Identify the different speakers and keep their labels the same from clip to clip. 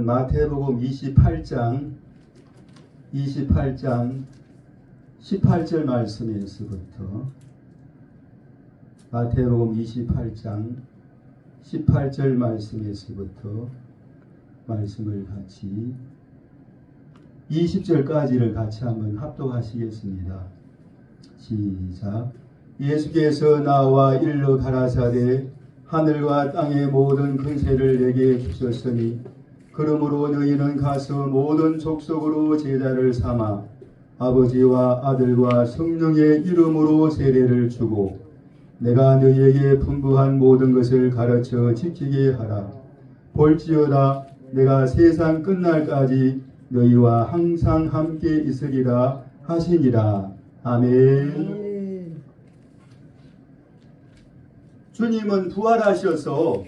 Speaker 1: 마태복음 28장 18절 말씀에서부터 마태복음 28장 18절 말씀에서부터 말씀을 같이 20절까지를 같이 한번 합독하시겠습니다. 시작. 예수께서 나와 일러 가라사대 하늘과 땅의 모든 권세를 내게 주셨으니 그러므로 너희는 가서 모든 족속으로 제자를 삼아 아버지와 아들과 성령의 이름으로 세례를 주고 내가 너희에게 분부한 모든 것을 가르쳐 지키게 하라. 볼지어다 내가 세상 끝날까지 너희와 항상 함께 있으리라 하시니라. 아멘. 주님은 부활하셔서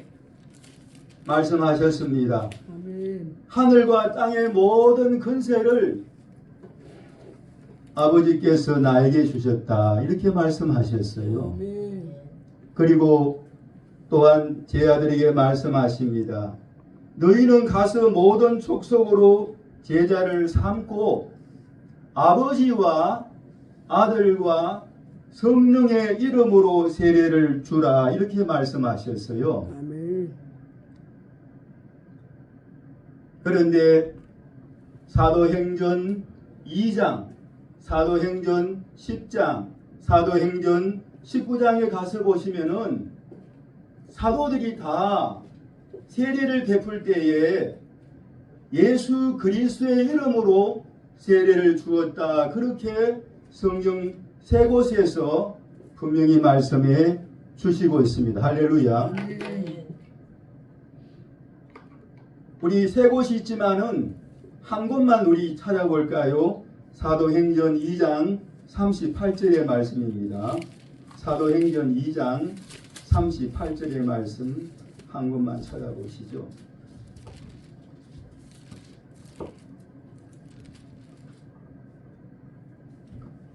Speaker 1: 말씀하셨습니다. 하늘과 땅의 모든 권세를 아버지께서 나에게 주셨다. 이렇게 말씀하셨어요. 그리고 또한 제 아들에게 말씀하십니다. 너희는 가서 모든 족속으로 제자를 삼고 아버지와 아들과 성령의 이름으로 세례를 주라. 이렇게 말씀하셨어요. 그런데 사도행전 2장, 사도행전 10장, 사도행전 19장에 가서 보시면은 사도들이 다 세례를 베풀 때에 예수 그리스도의 이름으로 세례를 주었다. 그렇게 성경 세 곳에서 분명히 말씀해 주시고 있습니다. 할렐루야. 우리 세 곳이 있지만은 한 곳만 우리 찾아볼까요? 사도행전 2장 38절의 말씀입니다. 사도행전 2장 38절의 말씀 한 곳만 찾아보시죠.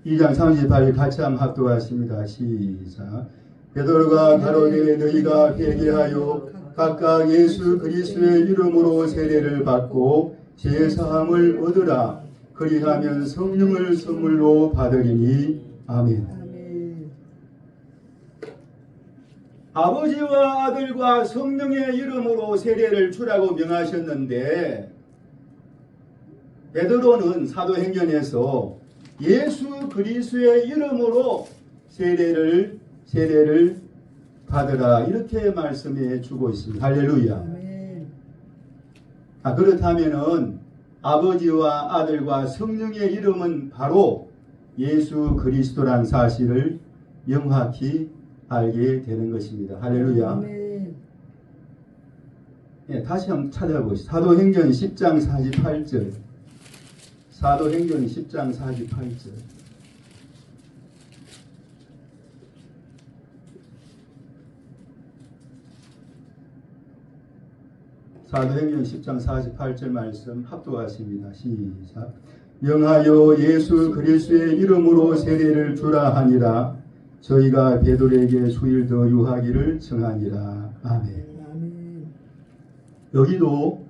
Speaker 1: (2장 38절) 같이 한번 합독하십니다. 시작. 베드로가 가로되 너희가 회개하여 각각 예수 그리스도의 이름으로 세례를 받고 제사함을 얻으라. 그리하면 성령을 선물로 받으리니. 아멘. 아버지와 아들과 성령의 이름으로 세례를 주라고 명하셨는데 베드로는 사도행전에서 예수 그리스도의 이름으로 세례를 받으라. 이렇게 말씀해 주고 있습니다. 할렐루야. 그렇다면은 아버지와 아들과 성령의 이름은 바로 예수 그리스도란 사실을 명확히 알게 되는 것입니다. 할렐루야. 다시 한번 찾아보시죠. 사도행전 10장 48절. 사도행전 10장 48절. 사도행전 10장 48절 말씀 합독하십니다. 시작. 명하여 예수 그리스도의 이름으로 세례를 주라 하니라. 저희가 베드로에게 수일 더 유하기를 청하니라. 아멘. 여기도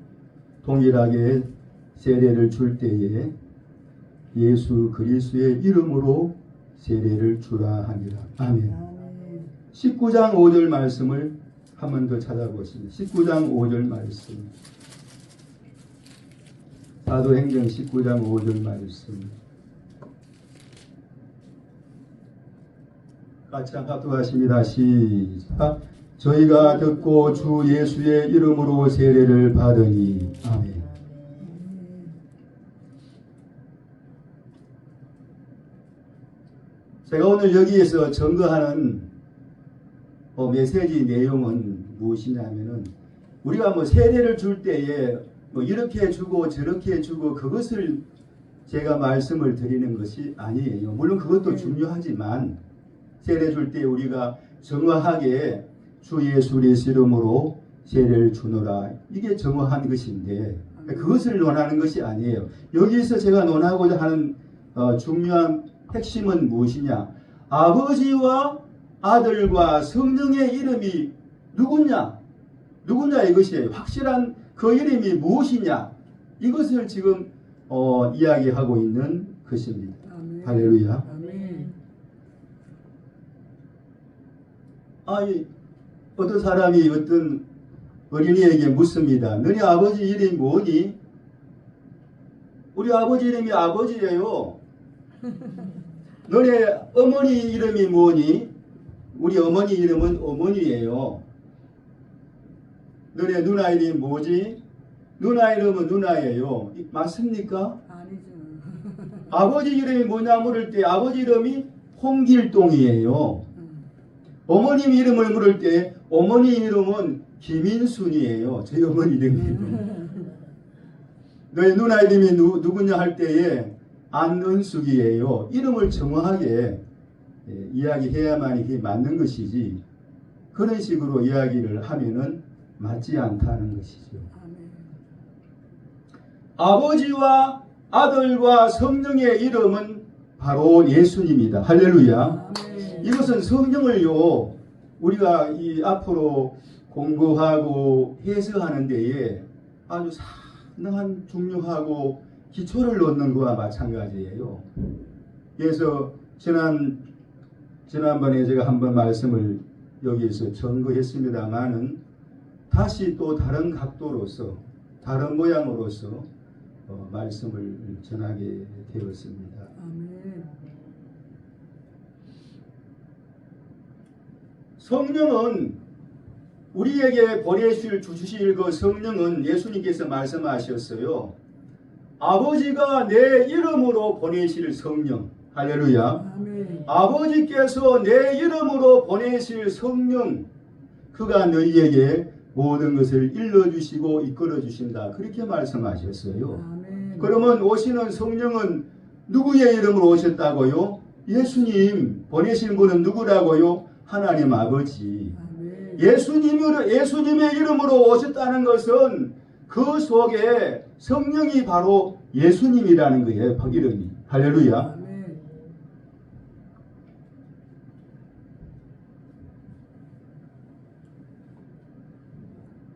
Speaker 1: 동일하게 세례를 줄 때에 예수 그리스도의 이름으로 세례를 주라 하니라. 아멘. 19장 5절 말씀을 한 번 더 찾아보십니다. 19장 5절 말씀. 사도행전 19장 5절 말씀. 같이 합독하십니다. 시작. 저희가 듣고 주 예수의 이름으로 세례를 받으니. 아멘. 제가 오늘 여기에서 증거하는 메시지 내용은 무엇이냐면은 우리가 세례를 줄 때에 이렇게 주고 저렇게 주고 그것을 제가 말씀을 드리는 것이 아니에요. 물론 그것도 중요하지만 세례 줄 때 우리가 정확하게 주 예수 그리스도 이름으로 세례를 주노라. 이게 정확한 것인데 그것을 논하는 것이 아니에요. 여기서 제가 논하고자 하는 중요한 핵심은 무엇이냐? 아버지와 아들과 성령의 이름이 누구냐 이것이에요. 확실한 그 이름이 무엇이냐? 이것을 지금 이야기하고 있는 것입니다.
Speaker 2: 아멘.
Speaker 1: 할렐루야.
Speaker 2: 아멘.
Speaker 1: 어떤 사람이 어떤 어린이에게 묻습니다. 너네 아버지 이름이 뭐니? 우리 아버지 이름이 아버지예요. 너네 어머니 이름이 뭐니? 우리 어머니 이름은 어머니예요. 너네 누나 이름이 뭐지? 누나 이름은 누나예요. 맞습니까?
Speaker 2: 아니죠.
Speaker 1: 아버지 이름이 뭐냐 물을 때 아버지 이름이 홍길동이에요. 어머님 이름을 물을 때 어머니 이름은 김인순이에요. 제 어머니 이름이. 너희 누나 이름이 누구냐 할 때에 안은숙이에요. 이름을 정확하게 이야기해야만 이게 맞는 것이지 그런 식으로 이야기를 하면은 맞지 않다는 것이죠.
Speaker 2: 아멘.
Speaker 1: 아버지와 아들과 성령의 이름은 바로 예수님이다. 할렐루야.
Speaker 2: 아멘.
Speaker 1: 이것은 성령을요 우리가 이 앞으로 공부하고 해석하는 데에 아주 상당한 중요하고 기초를 놓는 것과 마찬가지예요. 그래서 지난번에 제가 한번 말씀을 여기에서 전거했습니다만은 다시 또 다른 각도로서 다른 모양으로서 말씀을 전하게 되었습니다.
Speaker 2: 아멘.
Speaker 1: 성령은 우리에게 주실 그 성령은 예수님께서 말씀하셨어요. 아버지가 내 이름으로 보내실 성령. 할렐루야.
Speaker 2: 아멘.
Speaker 1: 아버지께서 내 이름으로 보내실 성령, 그가 너희에게 모든 것을 일러주시고 이끌어주신다. 그렇게 말씀하셨어요.
Speaker 2: 아멘.
Speaker 1: 그러면 오시는 성령은 누구의 이름으로 오셨다고요? 예수님 보내신 분은 누구라고요? 하나님 아버지.
Speaker 2: 아멘.
Speaker 1: 예수님의 이름으로 오셨다는 것은 그 속에 성령이 바로 예수님이라는 거예요. 그 이름이. 할렐루야.
Speaker 2: 아멘.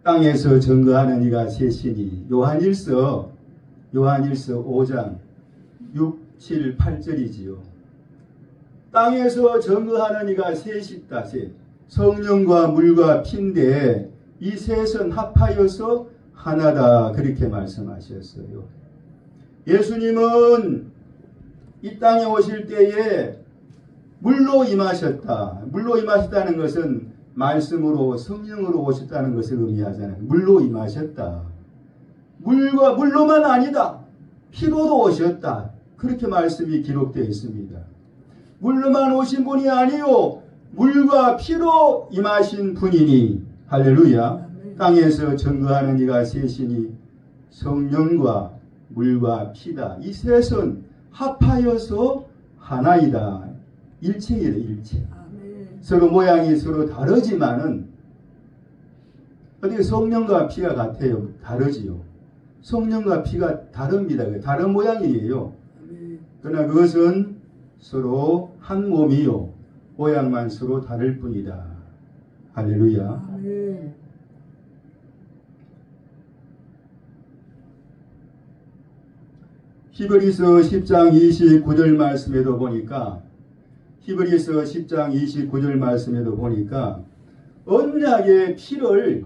Speaker 1: 땅에서 증거하는 이가 셋이니 요한일서 5장 6, 7, 8절이지요. 땅에서 증거하는 이가 셋이다. 셋. 성령과 물과 피인데 이 셋은 합하여서 하나다. 그렇게 말씀하셨어요. 예수님은 이 땅에 오실 때에 물로 임하셨다. 물로 임하셨다는 것은 말씀으로 성령으로 오셨다는 것을 의미하잖아요. 물로 임하셨다. 물로만 아니다. 피로도 오셨다. 그렇게 말씀이 기록되어 있습니다. 물로만 오신 분이 아니요 물과 피로 임하신 분이니 할렐루야. 땅에서 증거하는 이가 셋이니 성령과 물과 피다. 이 셋은 합하여서 하나이다. 일체이다. 일체. 서로 모양이 서로 다르지만은 어떻게 성령과 피가 같아요? 다르지요. 성령과 피가 다릅니다. 다른 모양이에요. 그러나 그것은 서로 한 몸이요. 모양만 서로 다를 뿐이다. 할렐루야.
Speaker 2: 아멘.
Speaker 1: 히브리서 10장 29절 말씀에도 보니까 히브리서 10장 29절 말씀에도 보니까 언약의 피를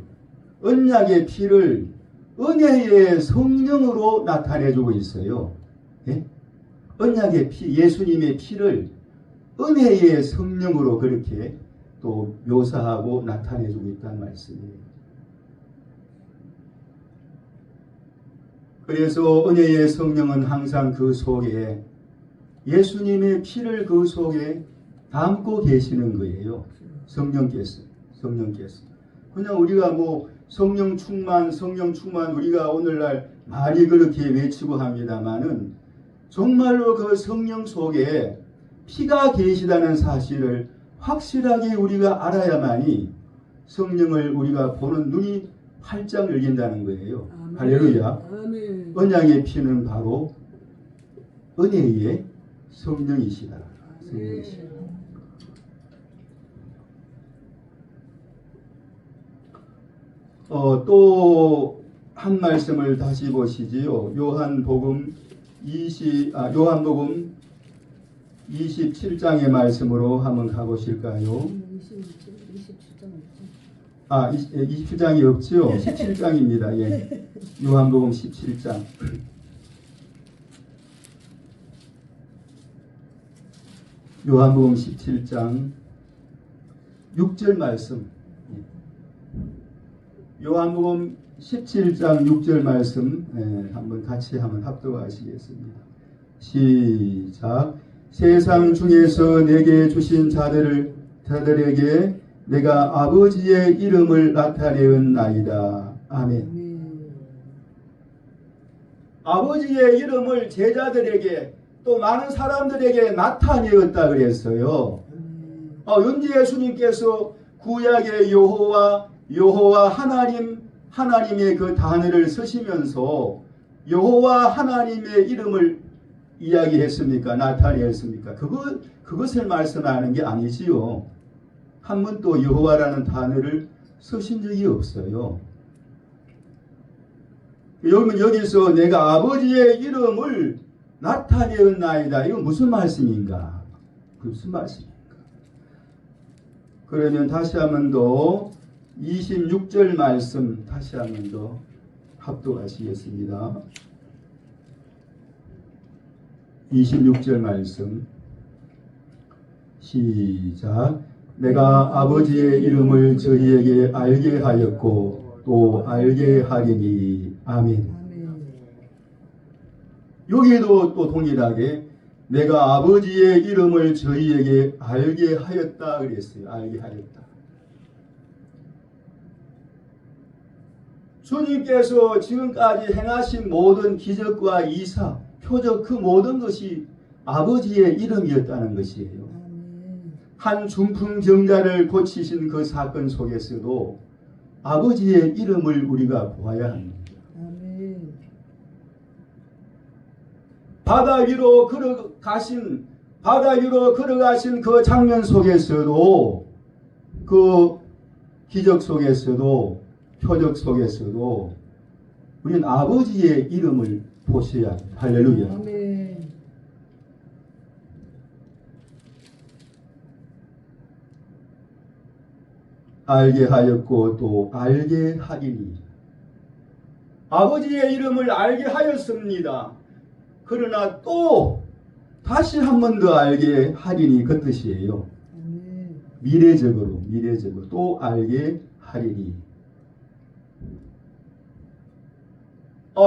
Speaker 1: 은혜의 성령으로 나타내주고 있어요. 예? 언약의 피, 예수님의 피를 은혜의 성령으로 그렇게 또 묘사하고 나타내주고 있다는 말씀이에요. 그래서 은혜의 성령은 항상 그 속에 예수님의 피를 그 속에 담고 계시는 거예요. 성령께서. 그냥 우리가 성령 충만 우리가 오늘날 많이 그렇게 외치고 합니다만은 정말로 그 성령 속에 피가 계시다는 사실을 확실하게 우리가 알아야만이 성령을 우리가 보는 눈이 활짝 열린다는 거예요.
Speaker 2: 아멘.
Speaker 1: 할렐루야.
Speaker 2: 아멘.
Speaker 1: 언약의 피는 바로 은혜의 성령이시다. 성령이시다. 또 한 말씀을 다시 보시지요. 요한복음 27장의 말씀으로 한번 가보실까요? 27장이 없지요. 17장입니다. 예. 요한복음 17장. 요한복음 17장 6절 말씀. 요한복음 17장 6절 말씀 한번 같이 한번 합독하시겠습니다. 시작. 세상 중에서 내게 주신 자들에게 내가 아버지의 이름을 나타내었나이다. 아멘. 아버지의 이름을 제자들에게 또 많은 사람들에게 나타내었다 그랬어요. 윤지 예수님께서 구약의 여호와 하나님의 그 단어를 쓰시면서 여호와 하나님의 이름을 이야기했습니까? 나타내었습니까? 그것을 말씀하는 게 아니지요. 한 번도 여호와라는 단어를 쓰신 적이 없어요. 여러분, 여기서 내가 아버지의 이름을 나타내었나이다. 이건 무슨 말씀인가? 무슨 말씀인가? 그러면 다시 한번 더 26절 말씀 다시 한번 더 합독하시겠습니다. 26절 말씀 시작. 내가 아버지의 이름을 저희에게 알게 하였고 또 알게 하리니. 아멘. 여기에도 또 동일하게 내가 아버지의 이름을 저희에게 알게 하였다 그랬어요. 알게 하였다. 주님께서 지금까지 행하신 모든 기적과 이사, 표적 그 모든 것이 아버지의 이름이었다는 것이에요. 한 중풍병자를 고치신 그 사건 속에서도 아버지의 이름을 우리가 보아야 합니다. 바다 위로 걸어가신 그 장면 속에서도 그 기적 속에서도 표적 속에서도 우리는 아버지의 이름을 보셔야 합니다. 할렐루야. 아멘. 알게 하였고 또 알게 하리니. 아버지의 이름을 알게 하였습니다. 그러나 또 다시 한 번 더 알게 하리니 그 뜻이에요. 미래적으로 또 알게 하리니.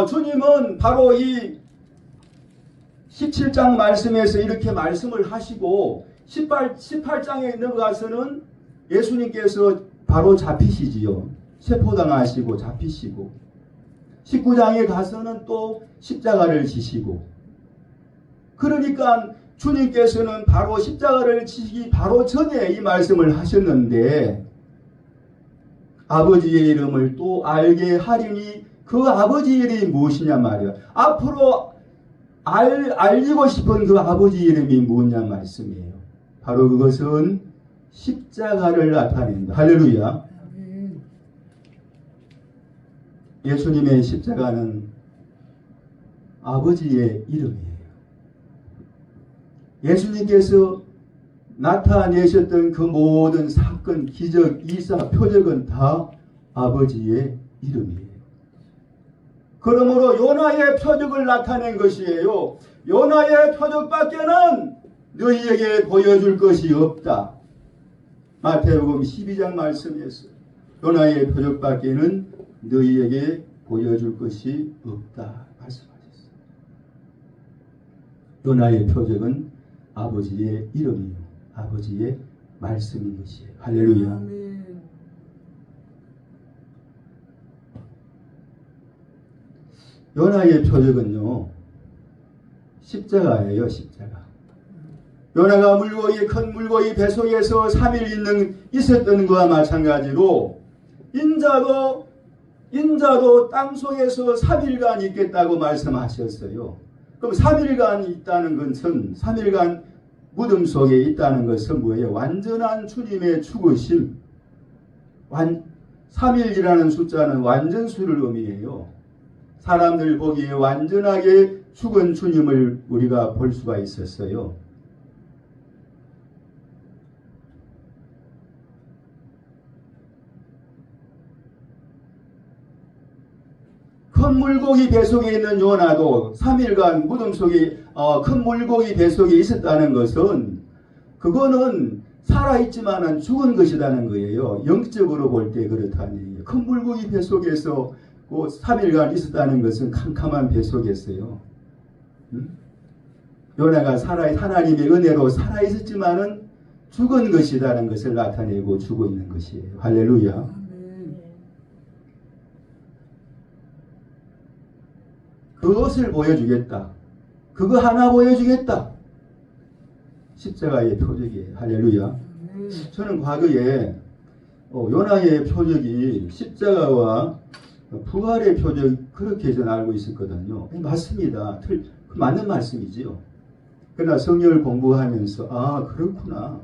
Speaker 1: 주님은 바로 이 17장 말씀에서 이렇게 말씀을 하시고 18장에 넘어가서는 예수님께서 바로 잡히시지요. 세포당하시고 잡히시고 19장에 가서는 또 십자가를 지시고, 그러니까 주님께서는 바로 십자가를 지시기 바로 전에 이 말씀을 하셨는데 아버지의 이름을 또 알게 하리니 그 아버지의 이름이 무엇이냐 말이야. 앞으로 알리고 싶은 그 아버지의 이름이 무엇냐 말씀이에요. 바로 그것은 십자가를 나타낸다. 할렐루야. 예수님의 십자가는 아버지의 이름이에요. 예수님께서 나타내셨던 그 모든 사건, 기적, 이사, 표적은 다 아버지의 이름이에요. 그러므로 요나의 표적을 나타낸 것이에요. 요나의 표적밖에는 너희에게 보여줄 것이 없다. 마태복음 12장 말씀이었어요. 요나의 표적밖에는 너희에게 보여줄 것이 없다 말씀하셨어요. 요나의 표적은 아버지의 이름이요, 아버지의 말씀인 것이에요. 할렐루야. 아멘. 요나의 표적은요, 십자가예요. 십자가. 요나가 큰 물고기 뱃속에서 3일 있었던 것과 마찬가지로 인자도 땅속에서 3일간 있겠다고 말씀하셨어요. 그럼 3일간 있다는 것은 3일간 무덤 속에 있다는 것은 뭐예요? 완전한 주님의 죽으심. 3일이라는 숫자는 완전수를 의미해요. 사람들 보기에 완전하게 죽은 주님을 우리가 볼 수가 있었어요. 큰 물고기 뱃속에 있는 요나도 3일간 무덤 속에 큰 물고기 뱃속에 있었다는 것은 그거는 살아있지만은 죽은 것이라는 거예요. 영적으로 볼 때 그렇다는 얘기예요. 큰 물고기 뱃속에서 3일간 있었다는 것은 캄캄한 뱃속이었어요. 요나가 하나님의 은혜로 살아있었지만은 죽은 것이라는 것을 나타내고 주고 있는 것이에요. 할렐루야. 그것을 보여주겠다. 그거 하나 보여주겠다. 십자가의 표적이에요. 할렐루야. 저는 과거에 요나의 표적이 십자가와 부활의 표적 그렇게 저는 알고 있었거든요. 맞습니다. 맞는 말씀이지요. 그러나 성경을 공부하면서 그렇구나.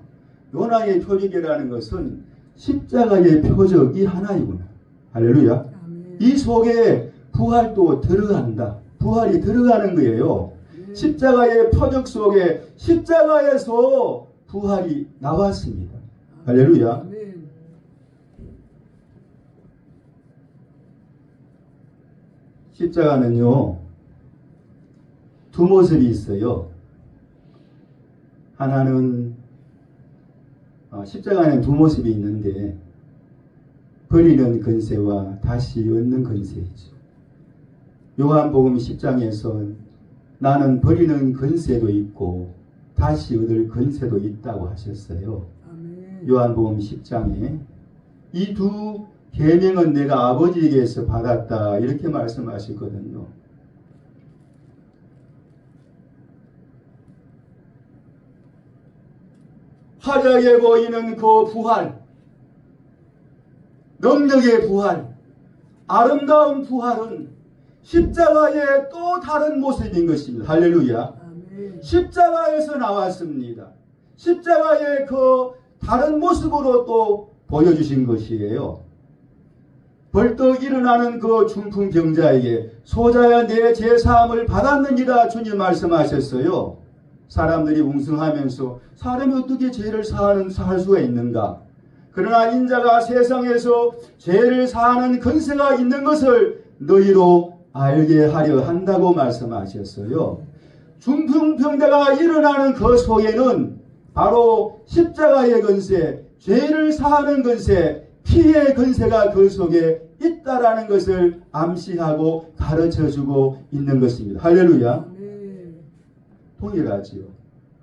Speaker 1: 요나의 표적이라는 것은 십자가의 표적이 하나이구나. 할렐루야. 이 속에 부활도 들어간다. 부활이 들어가는 거예요. 십자가의 표적 속에 십자가에서 부활이 나왔습니다. 할렐루야. 십자가는요, 두 모습이 있어요. 하나는 십자가에는 두 모습이 있는데 버리는 권세와 다시 얻는 권세이죠. 요한복음 10장에서 나는 버리는 권세도 있고 다시 얻을 권세도 있다고 하셨어요. 아멘. 요한복음 10장에 이 두 계명은 내가 아버지에게서 받았다 이렇게 말씀하셨거든요. 화려해 보이는 그 부활, 능력의 부활, 아름다운 부활은 십자가의 또 다른 모습인 것입니다. 할렐루야. 아멘. 십자가에서 나왔습니다. 십자가의 그 다른 모습으로 또 보여주신 것이에요. 벌떡 일어나는 그 중풍병자에게 소자야 내 죄사함을 받았느니라 주님 말씀하셨어요. 사람들이 웅성하면서 사람이 어떻게 죄를 사할 수가 있는가? 그러나 인자가 세상에서 죄를 사하는 권세가 있는 것을 너희로 알게 하려 한다고 말씀하셨어요. 중풍병자가 일어나는 그 속에는 바로 십자가의 권세, 죄를 사하는 권세, 피의 권세가 그 속에 있다라는 것을 암시하고 가르쳐주고 있는 것입니다. 할렐루야. 동일하지요.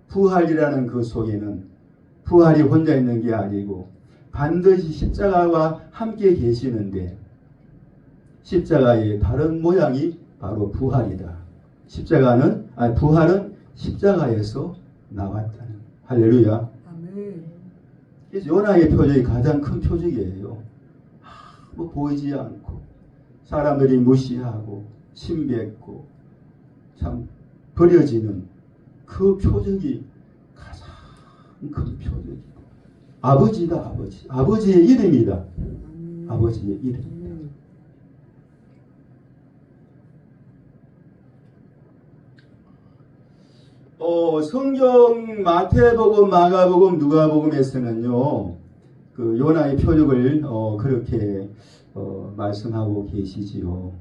Speaker 1: 부활이라는 그 속에는 부활이 혼자 있는 게 아니고 반드시 십자가와 함께 계시는데 십자가의 다른 모양이 바로 부활이다. 부활은 십자가에서 나왔다는. 할렐루야. 아멘. 그래서 요나의 표적이 가장 큰 표적이에요. 보이지 않고 사람들이 무시하고 침뱉고 참 버려지는 그 표적이 가장 큰 표적이고 아버지다. 아버지의 이름이다. 아버지의 이름. 성경 마태복음, 마가복음, 누가복음에서는요, 그 요나의 표적을 그렇게 말씀하고 계시지요.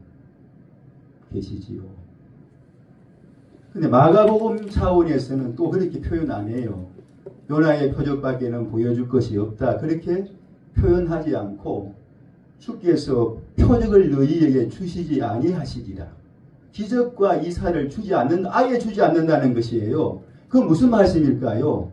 Speaker 1: 근데 마가복음 차원에서는 또 그렇게 표현 안 해요. 요나의 표적밖에는 보여줄 것이 없다. 그렇게 표현하지 않고 주께서 표적을 너희에게 주시지 아니하시리라. 기적과 이사를 아예 주지 않는다는 것이에요. 그건 무슨 말씀일까요?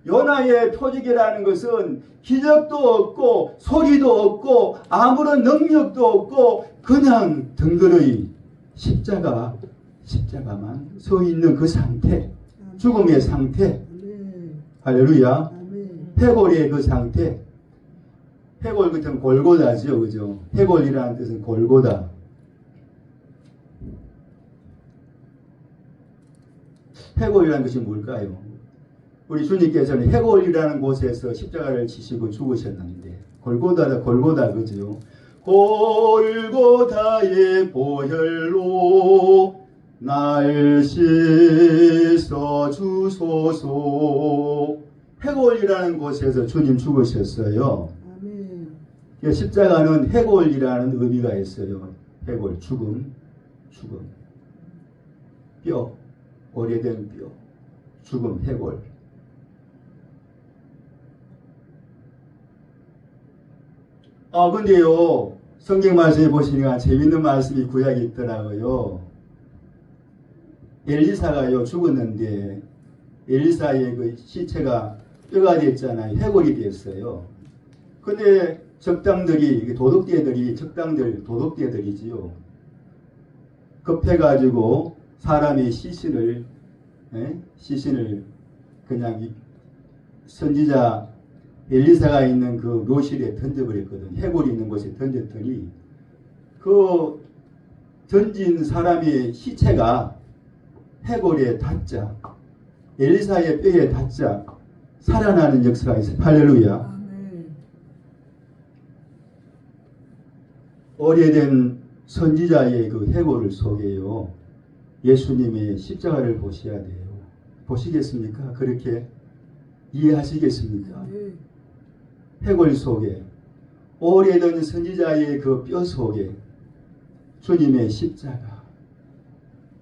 Speaker 1: 요나의 표적이라는 것은 기적도 없고 소리도 없고 아무런 능력도 없고 그냥 덩그러이 십자가만 서 있는 그 상태, 죽음의 상태. 할렐루야. 해골의 그 상태. 해골 같은 골고다죠, 그죠? 해골이라는 뜻은 골고다. 해골이라는 것이 뭘까요? 우리 주님께서는 해골이라는 곳에서 십자가를 지시고 죽으셨는데 골고다 그죠? 골고다의 보혈로 날 씻어 주소서. 해골이라는 곳에서 주님 죽으셨어요.
Speaker 2: 아멘.
Speaker 1: 십자가는 해골이라는 의미가 있어요. 해골, 죽음, 죽음. 뼈, 오래된 뼈, 죽음, 해골. 근데요, 성경 말씀에 보시니까 재밌는 말씀이 구약에 있더라고요. 엘리사가요, 죽었는데, 엘리사의 그 시체가 뼈가 됐잖아요. 해골이 됐어요. 근데 적당들이, 도둑대들이, 도둑대들이지요. 급해가지고 사람의 시신을 그냥 선지자 엘리사가 있는 그 묘실에 던져버렸거든. 해골이 있는 곳에 던졌더니 그 던진 사람의 시체가 해골에 닿자, 엘리사의 뼈에 닿자 살아나는 역사가 있어요. 할렐루야.
Speaker 2: 아멘.
Speaker 1: 오래된 선지자의 그 해골을 속에요, 예수님의 십자가를 보셔야 돼요. 보시겠습니까? 그렇게 이해하시겠습니까?
Speaker 2: 네.
Speaker 1: 해골 속에, 오래된 선지자의 그 뼈 속에 주님의 십자가,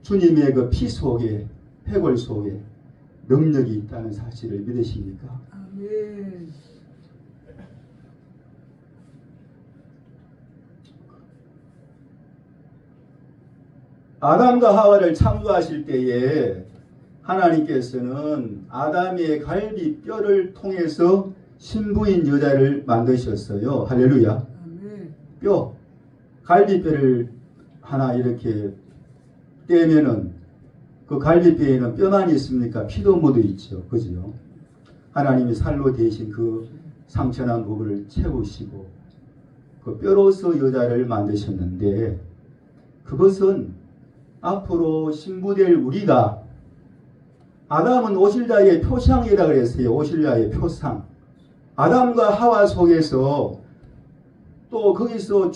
Speaker 1: 주님의 그 피 속에, 해골 속에 능력이 있다는 사실을 믿으십니까?
Speaker 2: 아멘.
Speaker 1: 아담과 하와를 창조하실 때에 하나님께서는 아담의 갈비뼈를 통해서 신부인 여자를 만드셨어요. 할렐루야.
Speaker 2: 아멘.
Speaker 1: 뼈, 갈비뼈를 하나 이렇게 떼면은 그 갈비뼈에는 뼈만 있습니까? 피도 묻어 있죠. 그죠? 하나님이 살로 대신 그 상처난 부분을 채우시고 그 뼈로서 여자를 만드셨는데, 그것은 앞으로 신부될 우리가, 아담은 오실자의 표상이라 그랬어요. 오실자의 표상. 아담과 하와 속에서 또 거기서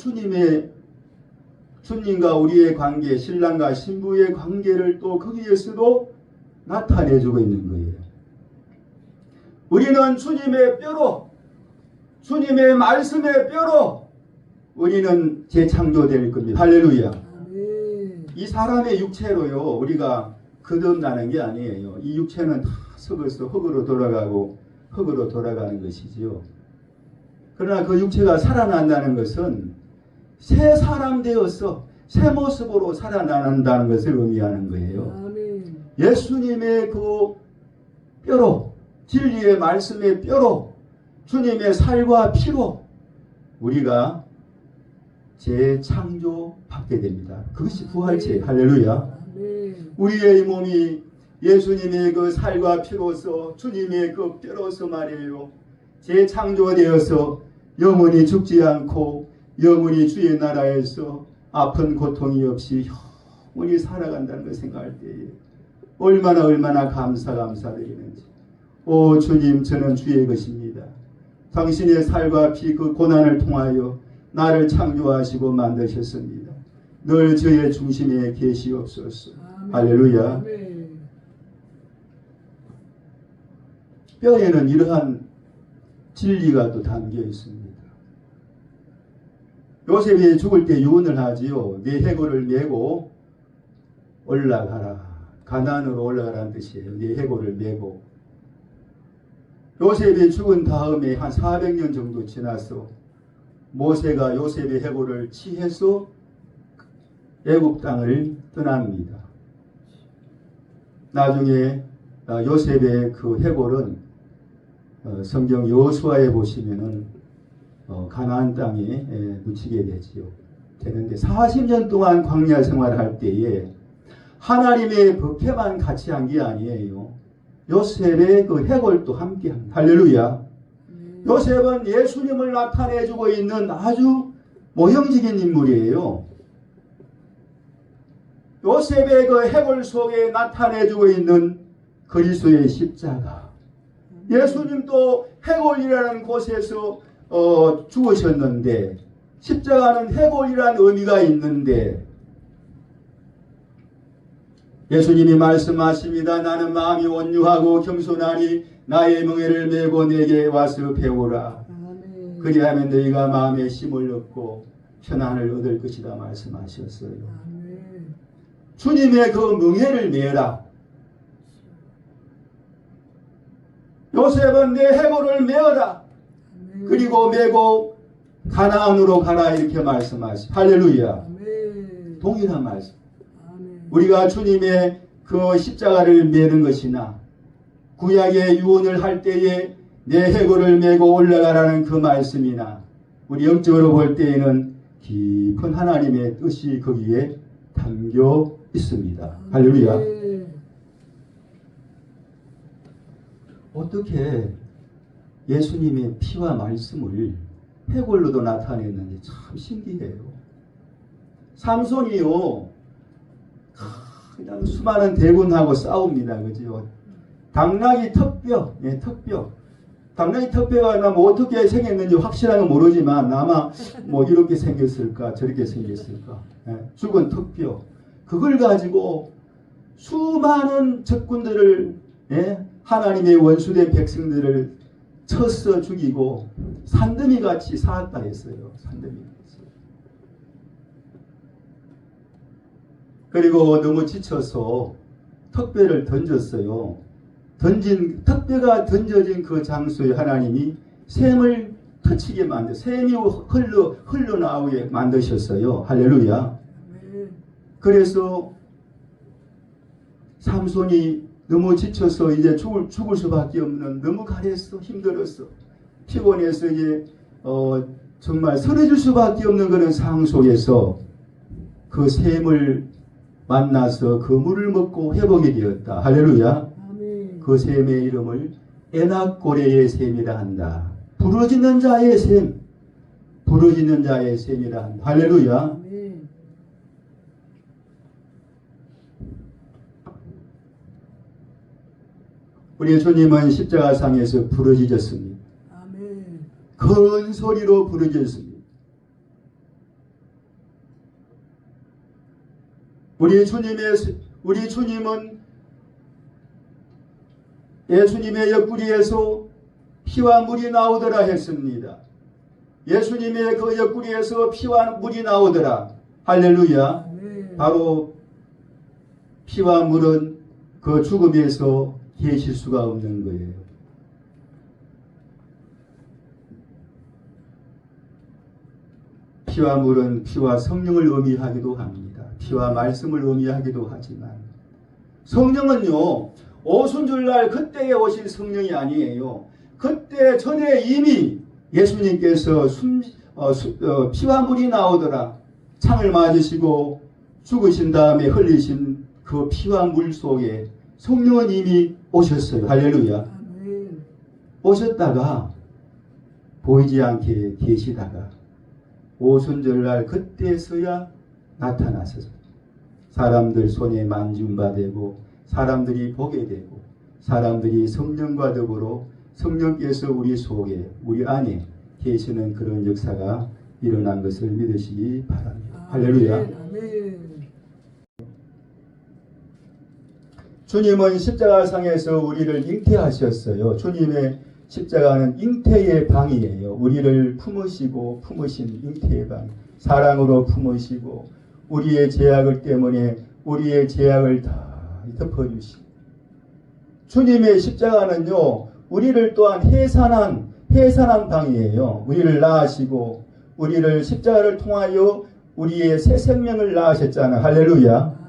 Speaker 1: 주님과 우리의 관계, 신랑과 신부의 관계를 또 거기에서도 나타내주고 있는 거예요. 우리는 주님의 뼈로, 주님의 말씀의 뼈로 우리는 재창조될 겁니다. 할렐루야.
Speaker 2: 아멘.
Speaker 1: 이 사람의 육체로요, 우리가 거듭나는 게 아니에요. 이 육체는 다 썩어서 흙으로 돌아가고 흙으로 돌아가는 것이지요. 그러나 그 육체가 살아난다는 것은 새 사람 되어서 새 모습으로 살아난다는 것을 의미하는 거예요.
Speaker 2: 아멘.
Speaker 1: 예수님의 그 뼈로, 진리의 말씀의 뼈로, 주님의 살과 피로 우리가 재창조받게 됩니다. 그것이 부활체. 할렐루야.
Speaker 2: 아멘.
Speaker 1: 우리의 몸이 예수님의 그 살과 피로서, 주님의 그 뼈로서 말이에요, 재창조되어서 영원히 죽지 않고 영원히 주의 나라에서 아픈 고통이 없이 영원히 살아간다는 걸 생각할 때에 얼마나 감사드리는지. 오 주님, 저는 주의 것입니다. 당신의 살과 피 그 고난을 통하여 나를 창조하시고 만드셨습니다. 늘 저의 중심에 계시옵소서.
Speaker 2: 아멘.
Speaker 1: 할렐루야.
Speaker 2: 아멘.
Speaker 1: 뼈에는 이러한 진리가 또 담겨 있습니다. 요셉이 죽을 때 유언을 하지요. 네 해골을 메고 올라가라. 가나안으로 올라가라는 뜻이에요. 네 해골을 메고. 요셉이 죽은 다음에 한 400년 정도 지나서 모세가 요셉의 해골을 취해서 애굽 땅을 떠납니다. 나중에 요셉의 그 해골은 성경 여호수아에 보시면은 가나안 땅에 묻히게 되는데 40년 동안 광야 생활을 할 때에 하나님의 법회만 같이 한 게 아니에요. 요셉의 그 해골도 함께합니다. 할렐루야. 요셉은 예수님을 나타내주고 있는 아주 모형적인 인물이에요. 요셉의 그 해골 속에 나타내주고 있는 그리스도의 십자가. 예수님도 해골이라는 곳에서 죽으셨는데 십자가는 해골이란 의미가 있는데 예수님이 말씀하십니다. 나는 마음이 온유하고 겸손하니 나의 멍에를 메고 내게 와서 배우라.
Speaker 2: 아멘.
Speaker 1: 그리하면 너희가 마음에 힘을 얻고 편안을 얻을 것이다 말씀하셨어요.
Speaker 2: 아멘.
Speaker 1: 주님의 그 멍에를 메라. 요셉은 내 해골을 메어라.
Speaker 2: 아멘.
Speaker 1: 그리고 메고 가나안으로 가라 이렇게 말씀하시. 할렐루야.
Speaker 2: 아멘.
Speaker 1: 동일한 말씀.
Speaker 2: 아멘.
Speaker 1: 우리가 주님의 그 십자가를 메는 것이나 구약의 유언을 할 때에 내 해골을 메고 올라가라는 그 말씀이나 우리 영적으로 볼 때에는 깊은 하나님의 뜻이 거기에 담겨 있습니다. 할렐루야.
Speaker 2: 아멘.
Speaker 1: 어떻게 예수님의 피와 말씀을 해골로도 나타냈는지 참 신기해요. 삼손이요, 그냥 수많은 대군하고 싸웁니다. 그죠? 당나귀 턱뼈, 턱뼈. 당나귀 턱뼈가 뭐 어떻게 생겼는지 확실한 건 모르지만 아마 뭐 이렇게 생겼을까 저렇게 생겼을까. 죽은 턱뼈. 그걸 가지고 수많은 적군들을, 하나님의 원수된 백성들을 쳤어 죽이고 산더미같이 사았다 했어요. 산더미같이. 그리고 너무 지쳐서 턱뼈를 던졌어요. 턱뼈가 던져진 그 장소에 하나님이 샘을 터치게 만들, 샘이 흘러나오게 만드셨어요. 할렐루야. 그래서 삼손이 너무 지쳐서 이제 죽을 수밖에 없는, 너무 가랬어, 힘들었어, 피곤해서 이제 정말 쓰러질 수밖에 없는 그런 상황 속에서 그 샘을 만나서 그 물을 먹고 회복이 되었다. 할렐루야.
Speaker 2: 아멘.
Speaker 1: 그 샘의 이름을 에낙고레의 샘이라 한다. 부러지는 자의 샘, 부러지는 자의 샘이라 한다. 할렐루야.
Speaker 2: 아멘.
Speaker 1: 우리 주님은 십자가상에서 부러지셨습니다.
Speaker 2: 아멘.
Speaker 1: 큰 소리로 부러졌습니다. 우리 주님은 예수님의 옆구리에서 피와 물이 나오더라 했습니다. 예수님의 그 옆구리에서 피와 물이 나오더라. 할렐루야.
Speaker 2: 아멘.
Speaker 1: 바로 피와 물은 그 죽음에서 계실 수가 없는 거예요. 피와 물은 피와 성령을 의미하기도 합니다. 피와 말씀을 의미하기도 하지만 성령은요, 오순절날 그때에 오신 성령이 아니에요. 그때 전에 이미 예수님께서 피와 물이 나오더라. 창을 맞으시고 죽으신 다음에 흘리신 그 피와 물 속에 성령은 이미 오셨어요. 할렐루야.
Speaker 2: 아멘.
Speaker 1: 오셨다가 보이지 않게 계시다가 오순절날 그때서야 나타나셔서 사람들 손에 만짐받고 사람들이 보게 되고 사람들이 성령과 더불어 성령께서 우리 속에 우리 안에 계시는 그런 역사가 일어난 것을 믿으시기 바랍니다. 할렐루야.
Speaker 2: 아멘.
Speaker 1: 주님은 십자가상에서 우리를 잉태하셨어요. 주님의 십자가는 잉태의 방이에요. 우리를 품으시고 품으신 잉태의 방. 사랑으로 품으시고 우리의 죄악을 때문에 우리의 죄악을 다 덮어주시고 주님의 십자가는요, 우리를 또한 해산한 방이에요. 우리를 낳으시고 우리를 십자가를 통하여 우리의 새 생명을 낳으셨잖아요. 할렐루야.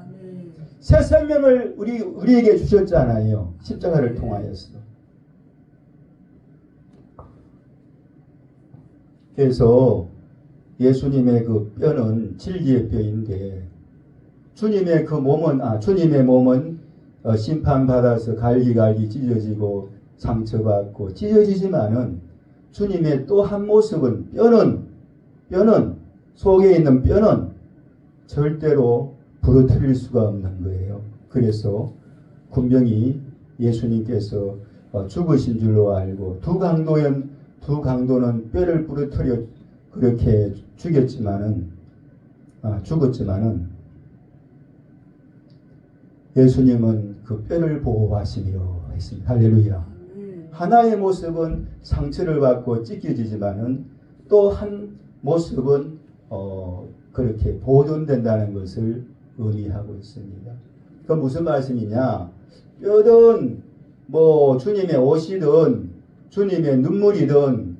Speaker 1: 새 생명을 우리에게 주셨잖아요. 십자가를 통하여서. 그래서 예수님의 그 뼈는 질기의 뼈인데 주님의 몸은 심판받아서 갈기갈기 찢어지고 상처받고 찢어지지만은 주님의 또 한 모습은 뼈는 속에 있는 뼈는 절대로 부러뜨릴 수가 없는 거예요. 그래서 분명히 예수님께서 죽으신 줄로 알고 두 강도는 뼈를 부러뜨려 그렇게 죽었지만은 예수님은 그 뼈를 보호하시며 했습니다. 할렐루야.
Speaker 2: 아멘.
Speaker 1: 하나의 모습은 상처를 받고 찢겨지지만은 또 한 모습은 그렇게 보존된다는 것을 의미하고 있습니다. 그 무슨 말씀이냐? 뼈든 뭐 주님의 옷이든 주님의 눈물이든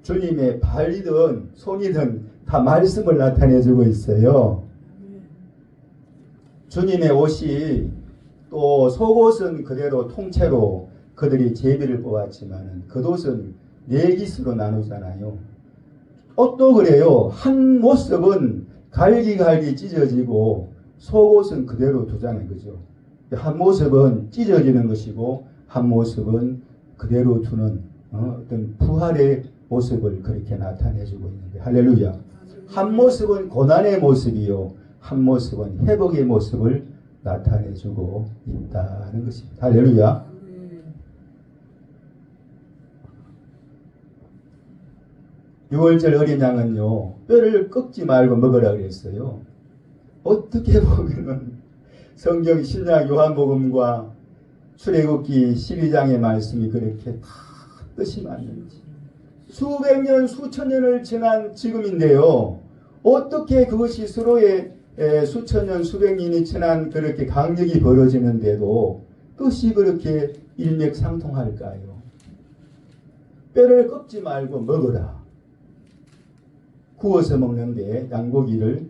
Speaker 1: 주님의 발이든 손이든 다 말씀을 나타내주고 있어요.
Speaker 2: 아멘.
Speaker 1: 주님의 옷이 또 속옷은 그대로 통째로 그들이 제비를 뽑았지만은 겉옷은 네 깃으로 나누잖아요. 옷도 그래요. 한 모습은 갈기갈기 찢어지고 속옷은 그대로 두자는 거죠. 한 모습은 찢어지는 것이고 한 모습은 그대로 두는 어떤 부활의 모습을 그렇게 나타내주고 있는데 할렐루야. 한 모습은 고난의 모습이요 한 모습은 회복의 모습을 나타내주고 있다는 것입니다. 할렐루야.
Speaker 2: 아멘.
Speaker 1: 6월절 어린 양은요 뼈를 꺾지 말고 먹으라 그랬어요. 어떻게 보면은 성경 신약 요한복음과 출애굽기 12장의 말씀이 그렇게 다 뜻이 맞는지 수백 년 수천 년을 지난 지금인데요 어떻게 그것이 서로의 수천 년 수백 년이 지난 그렇게 강력이 벌어지는데도 뜻이 그렇게 일맥상통할까요? 뼈를 꺾지 말고 먹어라. 구워서 먹는데 양고기를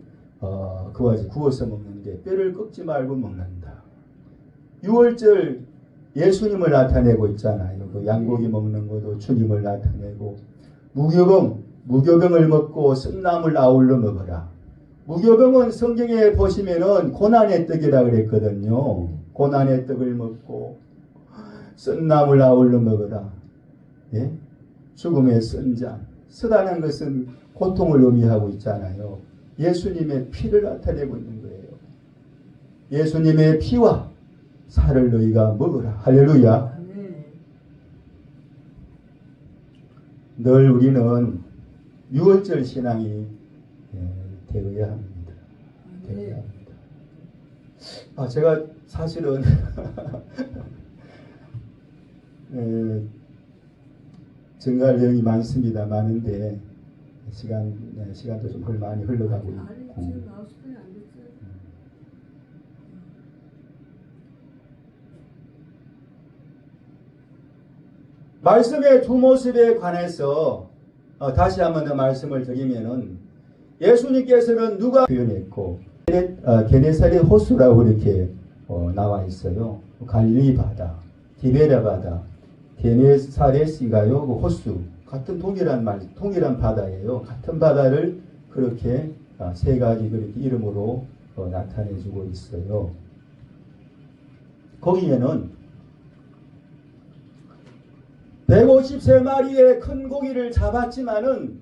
Speaker 1: 구워서 먹는데 뼈를 꺾지 말고 먹는다. 6월절 예수님을 나타내고 있잖아요. 그 양고기 먹는 것도 주님을 나타내고 무교병을 먹고 쓴나물 아울러 먹어라. 무교병은 성경에 보시면은 고난의 떡이라 그랬거든요. 고난의 떡을 먹고 쓴나물 아울러 먹어라. 예? 죽음의 쓴잔. 쓰다는 것은 고통을 의미하고 있잖아요. 예수님의 피를 나타내고 있는 거예요. 예수님의 피와 살을 너희가 먹어라. 할렐루야.
Speaker 2: 아멘.
Speaker 1: 늘 우리는 6월절 신앙이 되어야 합니다. 되어야 합니다. 제가 사실은 증가할 내용이 많은데 시간도 좀 많이 흘러가고 있고
Speaker 2: 지금 나올 시간이 안 됐어요.
Speaker 1: 말씀의 두 모습에 관해서 다시 한번 더 말씀을 드리면은 예수님께서는 누가 표현했고 게네사렛 호수라고 이렇게 나와 있어요. 갈릴리 바다, 디베랴 바다, 게네사렛인가요? 그 호수 같은 동일한 바다예요. 같은 바다를 그렇게 세 가지 그렇게 이름으로 나타내주고 있어요. 거기에는 153마리의 큰 고기를 잡았지만은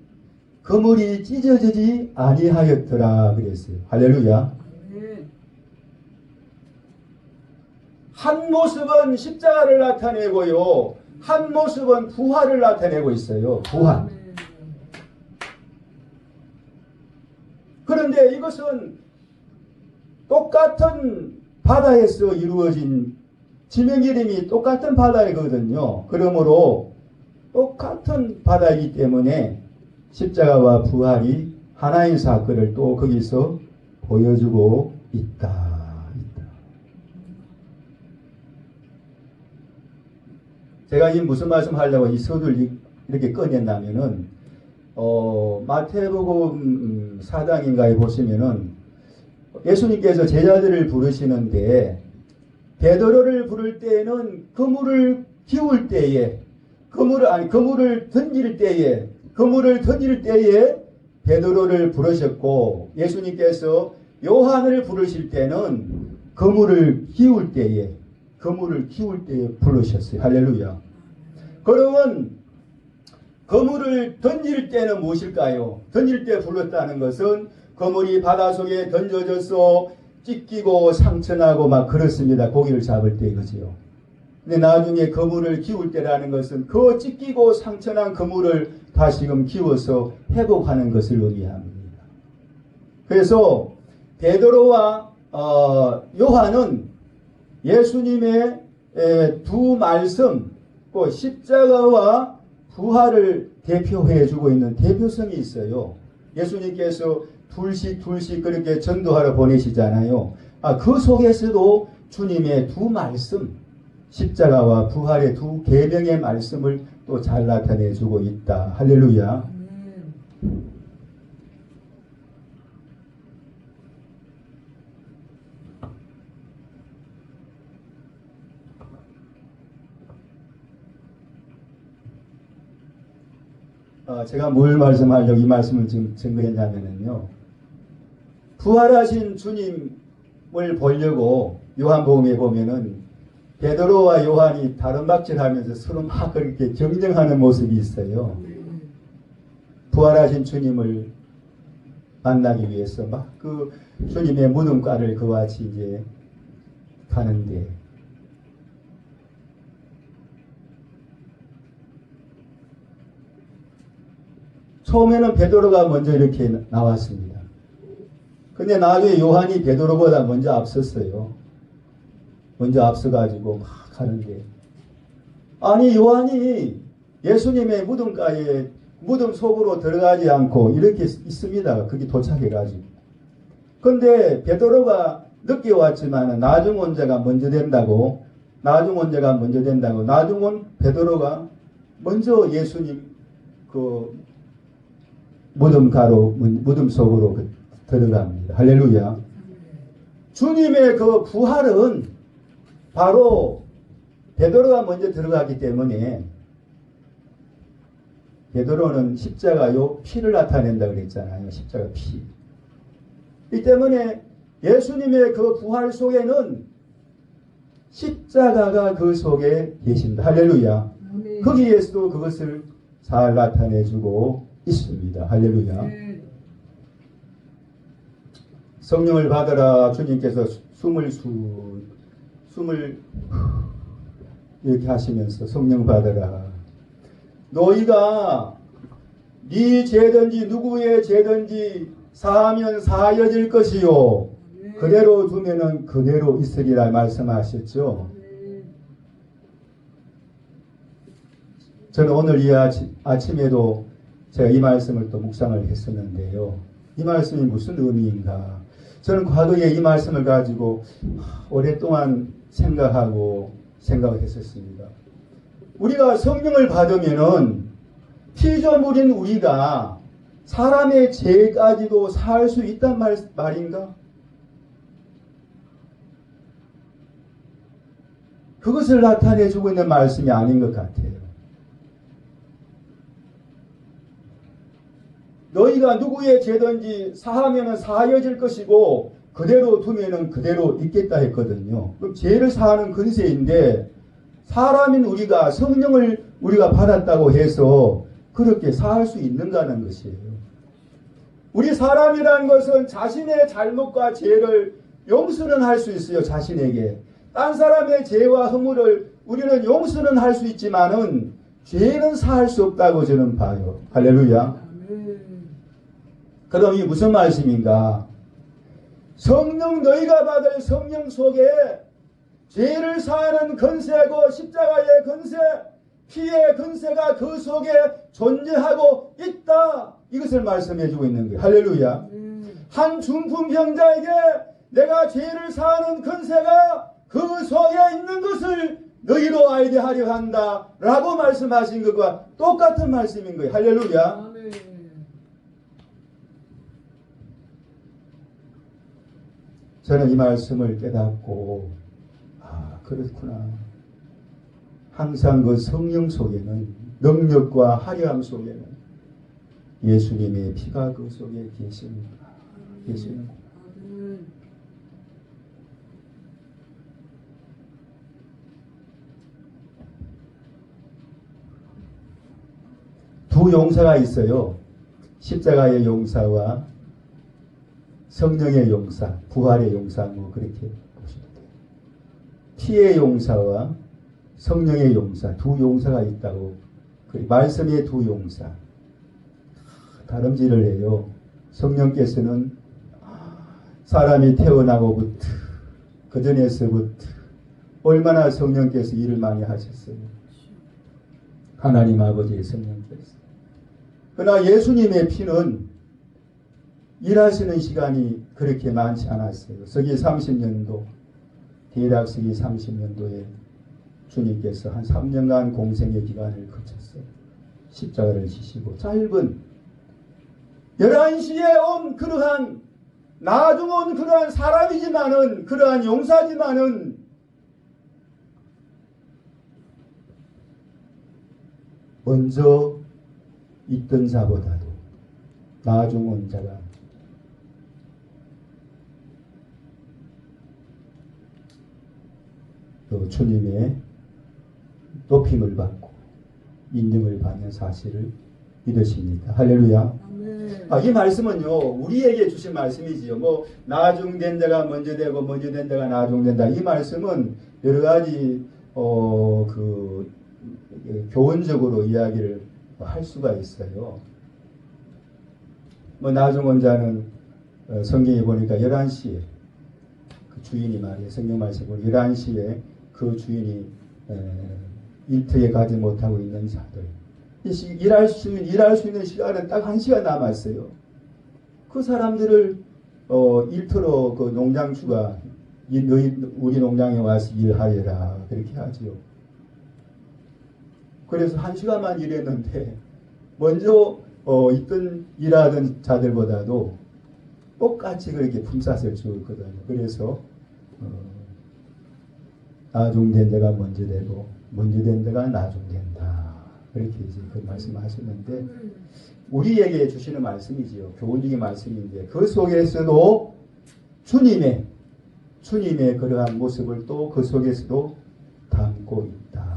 Speaker 1: 그물이 찢어지지 아니하였더라 그랬어요. 할렐루야.
Speaker 2: 아멘.
Speaker 1: 한 모습은 십자가를 나타내고요. 한 모습은 부활을 나타내고 있어요. 부활.
Speaker 2: 아멘.
Speaker 1: 그런데 이것은 똑같은 바다에서 이루어진 지명 이름이 똑같은 바다이거든요. 그러므로 똑같은 바다이기 때문에 십자가와 부활이 하나인 사건을 또 거기서 보여주고 있다. 제가 이 무슨 말씀 하려고 이 서두를 이렇게 꺼냈냐면은 마태복음 4장인가에 보시면은 예수님께서 제자들을 부르시는데 베드로를 부를 때에는 그물을 기울 때에 그물을 던질 때에 베드로를 부르셨고 예수님께서 요한을 부르실 때는 그물을 기울 때에 부르셨어요. 할렐루야. 그러면 그물을 던질 때는 무엇일까요? 던질 때 불렀다는 것은 그물이 바닷속에 던져져서 찢기고 상처나고 막 그렇습니다. 고기를 잡을 때 이거지요. 근데 나중에 그물을 기울 때라는 것은 그 찢기고 상처난 그물을 다시금 기워서 회복하는 것을 의미합니다. 그래서 베드로와 요한은 예수님의 두 말씀, 또 십자가와 부활을 대표해 주고 있는 대표성이 있어요. 예수님께서 둘씩 그렇게 전도하러 보내시잖아요. 그 속에서도 주님의 두 말씀, 십자가와 부활의 두 계명의 말씀을 또 잘 나타내 주고 있다. 할렐루야. 제가 뭘 말씀하려고 이 말씀을 지금 증거했냐면요. 부활하신 주님을 보려고 요한복음에 보면은 베드로와 요한이 다름박질하면서 서로 막 그렇게 경쟁하는 모습이 있어요. 부활하신 주님을 만나기 위해서 막 그 주님의 무덤가를 그와 같이 이제 가는데 처음에는 베드로가 먼저 이렇게 나왔습니다. 근데 나중에 요한이 베드로보다 먼저 앞섰어요. 먼저 앞서가지고 막 가는데 아니 요한이 예수님의 무덤가에 무덤 속으로 들어가지 않고 이렇게 있습니다. 거기 도착해가지고. 근데 베드로가 늦게 왔지만 나중 온 자가 먼저 된다고 나중 온 베드로가 먼저 예수님 그 무덤 속으로 들어갑니다. 할렐루야. 주님의 그 부활은 바로 베드로가 먼저 들어가기 때문에 베드로는 십자가요 피를 나타낸다 그랬잖아요. 십자가 피. 이 때문에 예수님의 그 부활 속에는 십자가가 그 속에 계신다. 할렐루야. 거기에서도 그것을 잘 나타내주고 있습니다. 할렐루야. 성령을 받으라. 주님께서 숨을 이렇게 하시면서 성령 받으라. 너희가 네 죄든지 누구의 죄든지 사하면 사하여질 것이요 그대로 두면은 그대로 있으리라 말씀하셨죠. 저는 오늘 이 아침에도 제가 이 말씀을 또 묵상을 했었는데요. 이 말씀이 무슨 의미인가? 저는 과거에 이 말씀을 가지고 오랫동안 생각을 했었습니다. 우리가 성령을 받으면은 피조물인 우리가 사람의 죄 가지고 살 수 있단 말인가? 그것을 나타내주고 있는 말씀이 아닌 것 같아요. 너희가 누구의 죄든지 사하면 사하여질 것이고 그대로 두면은 그대로 있겠다 했거든요. 그럼 죄를 사하는 근세인데 사람인 우리가 성령을 우리가 받았다고 해서 그렇게 사할 수 있는가는 것이에요. 우리 사람이라는 것은 자신의 잘못과 죄를 용서는 할 수 있어요. 자신에게. 딴 사람의 죄와 허물을 우리는 용서는 할 수 있지만은 죄는 사할 수 없다고 저는 봐요. 할렐루야. 그럼 이 무슨 말씀인가? 성령 너희가 받을 성령 속에 죄를 사하는 건세고 십자가의 건세, 피의 건세가 그 속에 존재하고 있다. 이것을 말씀해 주고 있는 거예요. 할렐루야. 한 중풍병자에게 내가 죄를 사하는 건세가 그 속에 있는 것을 너희로 알게 하려 한다. 라고 말씀하신 것과 똑같은 말씀인 거예요. 할렐루야. 저는 이 말씀을 깨닫고 그렇구나. 항상 그 성령 속에는 능력과 화려함 속에는 예수님의 피가 그 속에 계시는구나. 두 용사가 있어요. 십자가의 용사와 성령의 용사, 부활의 용사 뭐 그렇게 보시면 돼요. 피의 용사와 성령의 용사 두 용사가 있다고. 말씀의 두 용사. 다름질을 해요. 성령께서는 사람이 태어나고부터 그전에서부터 얼마나 성령께서 일을 많이 하셨어요. 하나님 아버지의 성령께서. 그러나 예수님의 피는 일하시는 시간이 그렇게 많지 않았어요. 서기 30년도, 대략 서기 30년도에 주님께서 한 3년간 공생의 기간을 거쳤어요. 십자가를 지시고 짧은 11시에 온 그러한 나중 온 그러한 사람이지만은 그러한 용사지만은 먼저 있던 자보다도 나중 온 자가 또 주님의 높임을 받고 인정을 받는 사실을 믿으십니까? 할렐루야. 이 말씀은요, 우리에게 주신 말씀이지요. 뭐 나중된 자가 먼저 되고 먼저 된 자가 나중된다. 이 말씀은 여러 가지 교훈적으로 이야기를 할 수가 있어요. 뭐 나중 온 자는 성경에 보니까 11시에 그 주인이 말이에요. 성경 말씀에 보면 11시에 그 주인이 일터에 가지 못하고 있는 자들. 일할 수 있는 시간은 딱 1시간 남았어요. 그 사람들을 일터로 그 농장주가 우리 농장에 와서 일하여라 그렇게 하지요. 그래서 1시간만 일했는데 먼저 있던 일하던 자들보다도 똑같이 그렇게 품삯을 주었거든요. 그래서 나중된 데가 먼저 되고 먼저 된 데가 나중된다. 그렇게 이제 그 말씀하셨는데 우리에게 주시는 말씀이지요. 교훈적인 말씀인데 그 속에서도 주님의 그러한 모습을 또 그 속에서도 담고 있다.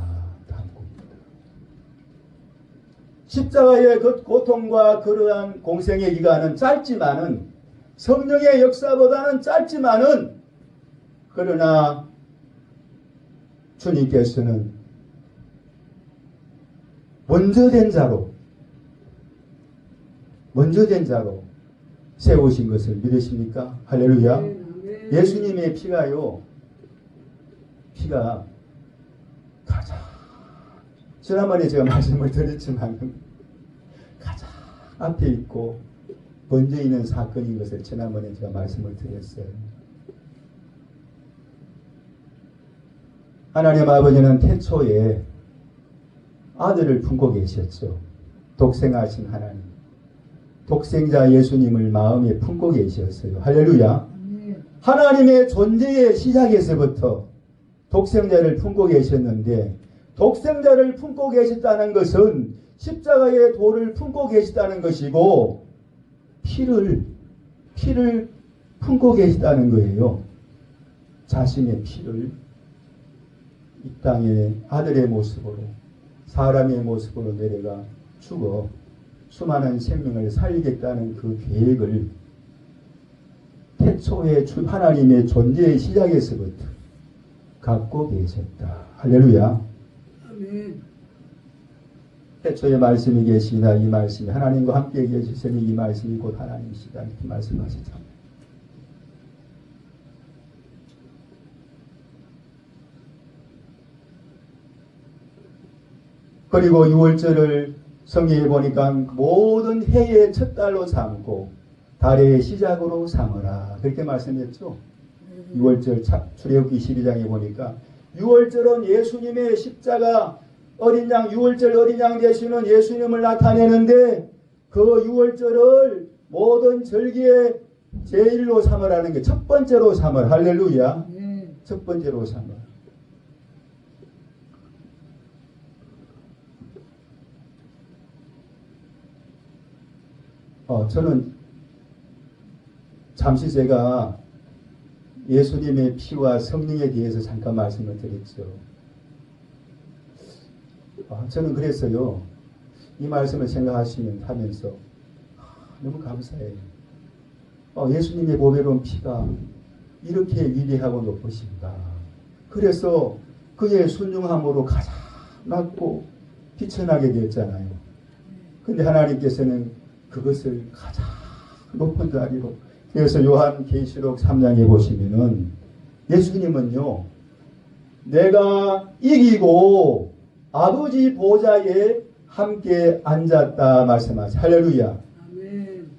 Speaker 1: 십자가의 그 고통과 그러한 공생의 기간은 짧지만은 성령의 역사보다는 짧지만은 그러나 주님께서는 먼저 된 자로 세우신 것을 믿으십니까? 할렐루야. 예수님의 피가 가장 지난번에 제가 말씀을 드렸지만 가장 앞에 있고 먼저 있는 사건인 것을 지난번에 제가 말씀을 드렸어요. 하나님 아버지는 태초에 아들을 품고 계셨죠. 독생하신 하나님. 독생자 예수님을 마음에 품고 계셨어요. 할렐루야. 하나님의 존재의 시작에서부터 독생자를 품고 계셨는데 독생자를 품고 계셨다는 것은 십자가의 도를 품고 계시다는 것이고 피를 품고 계시다는 거예요. 자신의 피를 이 땅에 아들의 모습으로 사람의 모습으로 내려가 죽어 수많은 생명을 살리겠다는 그 계획을 태초의 하나님의 존재의 시작에서부터 갖고 계셨다. 할렐루야.
Speaker 2: 아멘.
Speaker 1: 태초의 말씀이 계시나 이 말씀이 하나님과 함께 계시니 이 말씀이 곧 하나님이시다. 이렇게 말씀하시죠. 그리고 6월절을 성경에 보니까 모든 해의 첫 달로 삼고 달의 시작으로 삼으라. 그렇게 말씀했죠. 6월절 출애굽기 12장에 보니까 6월절은 예수님의 십자가 어린 양 6월절 어린 양 되시는 예수님을 나타내는데 그 6월절을 모든 절기의 제1로 삼으라는 게 첫 번째로 삼으라. 할렐루야. 첫 번째로 삼으라. 저는 잠시 제가 예수님의 피와 성령에 대해서 잠깐 말씀을 드렸죠. 저는 그랬어요. 이 말씀을 하면서 너무 감사해요. 예수님의 보배로운 피가 이렇게 위대하고 높으신가. 그래서 그의 순종함으로 가장 낮고 비천하게 되었잖아요. 근데 하나님께서는 그것을 가장 높은 자리로. 그래서 요한계시록 3장에 보시면은 예수님은요, 내가 이기고 아버지 보좌에 함께 앉았다 말씀하세요. 할렐루야.
Speaker 2: 아멘.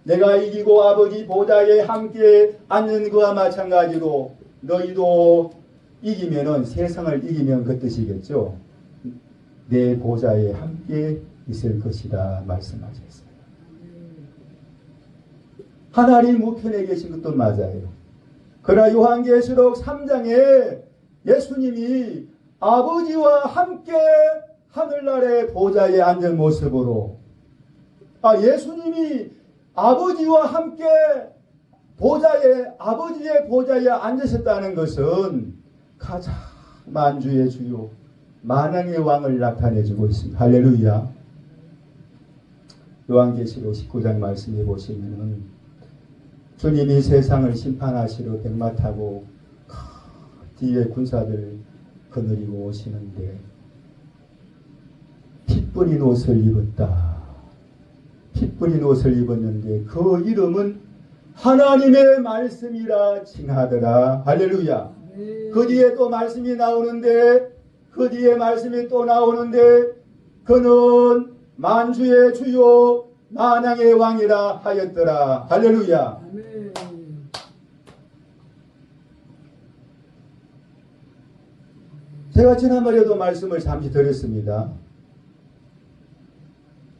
Speaker 1: 내가 이기고 아버지 보좌에 함께 앉는 그와 마찬가지로 너희도 이기면은, 세상을 이기면 그 뜻이겠죠. 내 보좌에 함께 있을 것이다 말씀하셨어요. 하나님 우편에 계신 것도 맞아요. 그러나 요한계시록 3장에 예수님이 아버지와 함께 하늘나라의 보좌에 앉은 모습으로, 예수님이 아버지와 함께 아버지의 보좌에 앉으셨다는 것은 가장 만주의 주요 만왕의 왕을 나타내주고 있습니다. 할렐루야. 요한계시록 19장 말씀해 보시면은 주님이 세상을 심판하시러 백마 타고 뒤에 군사들 거느리고 오시는데 핏 뿌린 옷을 입었다. 핏 뿌린 옷을 입었는데 그 이름은 하나님의 말씀이라 칭하더라. 할렐루야. 그 뒤에 또 말씀이 나오는데, 그 뒤에 말씀이 또 나오는데, 그는 만주의 주요 만왕의 왕이라 하였더라. 할렐루야.
Speaker 2: 아멘.
Speaker 1: 제가 지난번에도 말씀을 잠시 드렸습니다.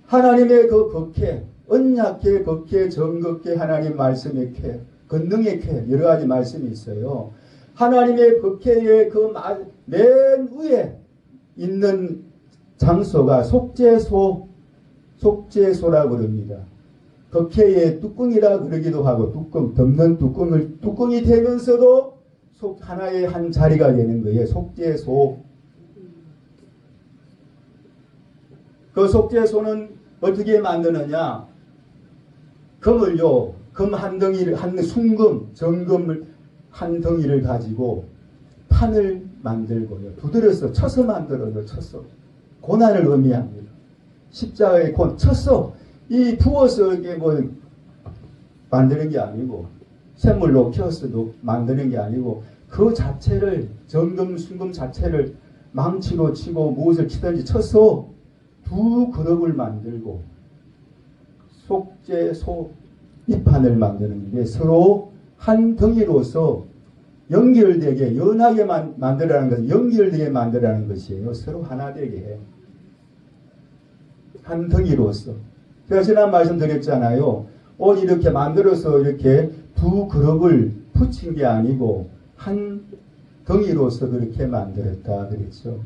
Speaker 1: 하나님의 그 법회, 언약계, 법회, 정극계, 하나님 말씀의 쾌, 권능의 쾌, 여러 가지 말씀이 있어요. 하나님의 법회의 그 맨 위에 있는 장소가 속죄소, 속죄소라고 그럽니다. 법회의 뚜껑이라 그러기도 하고, 뚜껑, 덮는 뚜껑이 되면서도 하나의 한 자리가 되는 거예요. 속죄소. 그 속죄소는 어떻게 만드느냐? 금을요, 금 한 덩이를, 순금, 정금을 한 덩이를 가지고 판을 만들고요. 두드려서 쳐서 만들어요. 쳐서. 고난을 의미합니다. 십자가의 쳐서, 이 부어서 이게 만드는 게 아니고, 샘물로 켜서도 만드는 게 아니고, 그 자체를, 정금, 순금 자체를 망치로 치고 무엇을 치든지 쳐서 두 그릇을 만들고, 속죄소 밑판을 만드는 게 서로 한 덩이로서 연결되게, 연하게 만들라는 것은 연결되게 만들라는 것이에요. 서로 하나 되게. 한 덩이로서. 제가 지난 말씀드렸잖아요. 옷 이렇게 만들어서 이렇게 두 그릇을 붙인 게 아니고 한 덩이로서 그렇게 만들었다 그랬죠.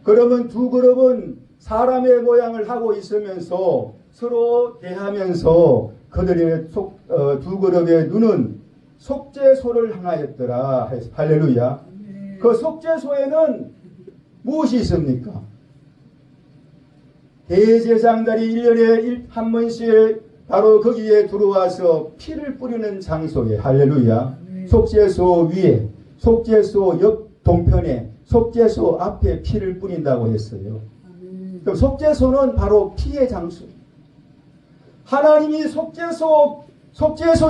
Speaker 1: 그러면 두 그릇은 사람의 모양을 하고 있으면서 서로 대하면서 그들의 두 그릇의 눈은 속죄소를 향하였더라. 할렐루야. 그 속죄소에는 무엇이 있습니까? 대제사장들이 1년에 한 번씩 바로 거기에 들어와서 피를 뿌리는 장소에, 할렐루야. 속죄소 위에, 속죄소 옆 동편에, 속죄소 앞에 피를 뿌린다고 했어요. 그럼 속죄소는 바로 피의 장소. 하나님이 속죄소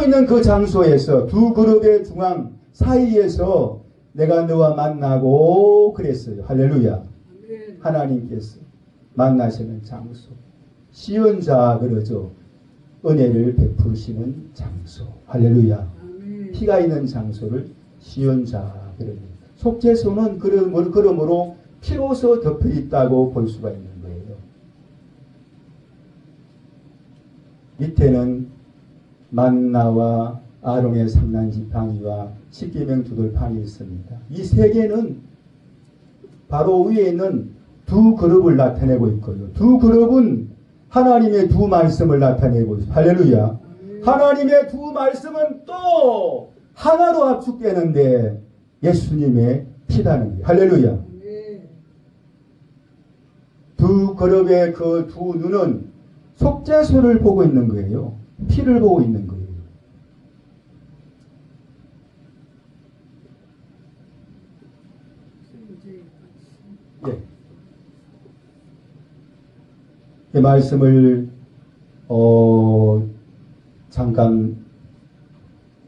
Speaker 1: 있는 그 장소에서 두 그룹의 중앙 사이에서 내가 너와 만나고 그랬어요. 할렐루야. 하나님께서 만나시는 장소. 시언자 그러죠. 은혜를 베푸시는 장소. 할렐루야. 피가 있는 장소를 시언자 그럽니다. 속죄소는 그러므로 피로서 덮여 있다고 볼 수가 있는 거예요. 밑에는 만나와 아론의 상난지팡이와 십계명 두들판이 있습니다. 이 세 개는 바로 위에 있는 두 그룹을 나타내고 있고요. 두 그룹은 하나님의 두 말씀을 나타내고 있습니다. 할렐루야. 하나님의 두 말씀은 또 하나로 압축되는데 예수님의 피라는 거예요. 할렐루야. 두 그룹의 그 두 눈은 속죄소를 보고 있는 거예요. 피를 보고 있는 거예요. 예. 이 말씀을 잠깐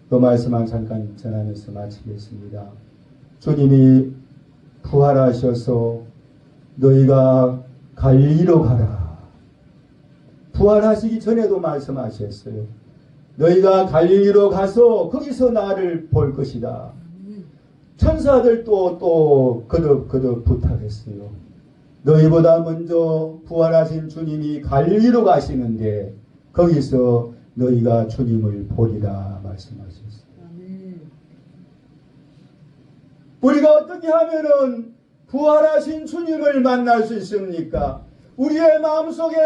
Speaker 1: 그 말씀만 잠깐 전하면서 마치겠습니다. 주님이 부활하셔서 너희가 갈리로 가라. 부활하시기 전에도 말씀하셨어요. 너희가 갈릴리로 가서 거기서 나를 볼 것이다. 천사들도 또 거듭 부탁했어요. 너희보다 먼저 부활하신 주님이 갈릴리로 가시는데 거기서 너희가 주님을 보리라 말씀하셨어요. 우리가 어떻게 하면은 부활하신 주님을 만날 수 있습니까? 우리의 마음속에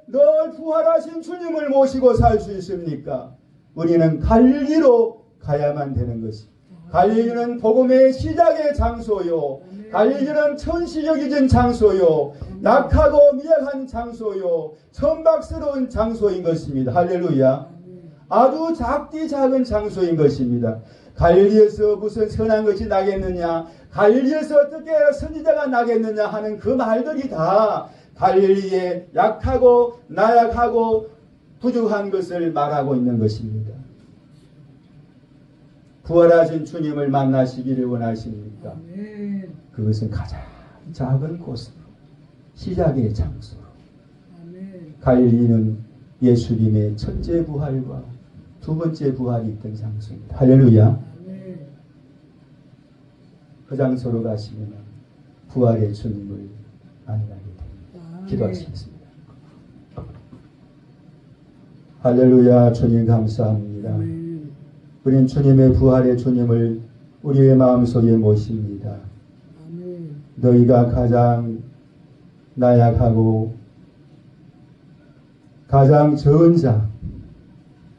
Speaker 1: 늘 부활하신 주님을 모시고 살 수 있습니까? 우리는 갈릴리로 가야만 되는 것입니다. 갈릴리는 복음의 시작의 장소요. 갈릴리는 천시 여기진 장소요. 약하고 미약한 장소요. 천박스러운 장소인 것입니다. 할렐루야. 아주 작디 작은 장소인 것입니다. 갈릴리에서 무슨 선한 것이 나겠느냐, 갈릴리에서 어떻게 선지자가 나겠느냐 하는 그 말들이 다 갈릴리의 약하고 나약하고 부족한 것을 말하고 있는 것입니다. 부활하신 주님을 만나시기를 원하십니까? 그것은 가장 작은 곳으로, 시작의 장소로. 갈릴리는 예수님의 첫째 부활과 두 번째 부활이 있던 장소입니다. 할렐루야. 그 장소로 가시면 부활의 주님을 만나게 됩니다. 기도하시겠습니다. 할렐루야. 주님 감사합니다. 우리는 주님의 부활의 주님을 우리의 마음속에 모십니다. 너희가 가장 나약하고 가장 적은 자,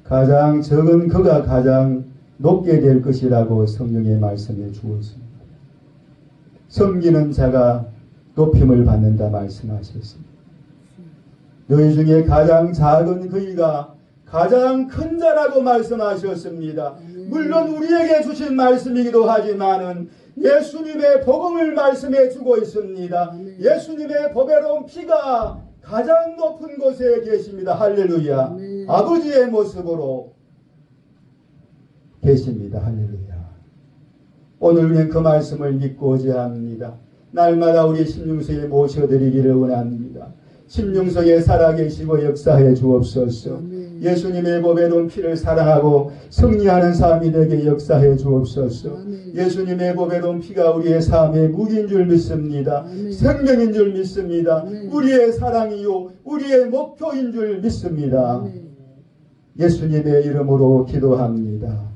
Speaker 1: 가장 적은 그가 가장 높게 될 것이라고 성경에 말씀해 주었습니다. 섬기는 자가 높임을 받는다 말씀하셨습니다. 너희 중에 가장 작은 그이가 가장 큰 자라고 말씀하셨습니다. 물론 우리에게 주신 말씀이기도 하지만은 예수님의 복음을 말씀해 주고 있습니다. 예수님의 보배로운 피가 가장 높은 곳에 계십니다. 할렐루야. 아버지의 모습으로 계십니다. 할렐루야. 오늘 우리는 그 말씀을 믿고 의지합니다. 날마다 우리 심령소에 모셔드리기를 원합니다. 심령속에 살아계시고 역사해 주옵소서. 예수님의 보배로운 피를 사랑하고 승리하는 삶이 되게 역사해 주옵소서. 예수님의 보배로운 피가 우리의 삶의 무기인 줄 믿습니다. 생명인 줄 믿습니다. 우리의 사랑이요 우리의 목표인 줄 믿습니다. 예수님의 이름으로 기도합니다.